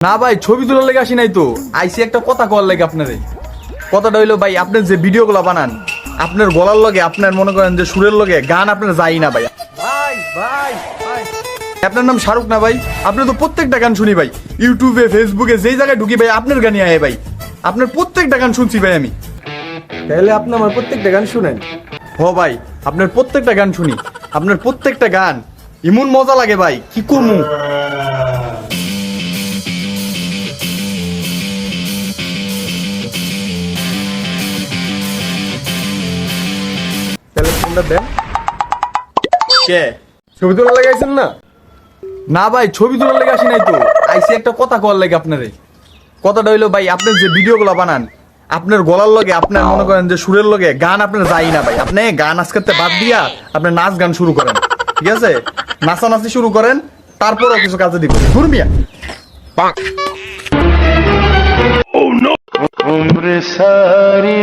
না ভাই, ছবি তোলার লেগে আসি নাই তো, আইসি একটা কথা কওয়ার লাগে আপনারে। কথাটা হইলো ভাই, আপনি যে ভিডিওগুলো বানান, আপনার গলার লগে, আপনার মনে করেন যে সুরের লগে গান আপনার যাই না ভাই। ভাই ভাই ভাই, আপনার নাম শাহরুখ না ভাই? আপনি তো প্রত্যেকটা গান শুনি ভাই, ইউটিউবে ফেসবুকে যেই জায়গায় ঢুকি ভাই আপনার গানই আয় ভাই। আপনার প্রত্যেকটা গান শুনছি ভাই আমি। তাহলে আপনি আমার প্রত্যেকটা গান শুনেন। হ ভাই, আপনার প্রত্যেকটা গান শুনি, আপনার প্রত্যেকটা গান এমন মজা লাগে ভাই, কি করবো। তাহলে ফোনটা দেন। কে? ছবি তোলা লাগাইছেন না? না ভাই, ছবি তোলার লেগে আসি নাই তো, আইসি একটা কথা কওয়ার লাগে আপনারে। কথাটা হইলো ভাই, আপনি যে ভিডিওগুলো বানান, আপনার গলার লগে, আপনার মনে করেন যে সুরের লগে গান আপনার যাই না ভাই। আপনি গান আজকে বাদ দিয়া আপনি নাচ গান শুরু করেন, ঠিক আছে? নাচানাচি শুরু করেন, তারপরও কিছু কাজে দিব ঘুরমিয়া। उम्र सारी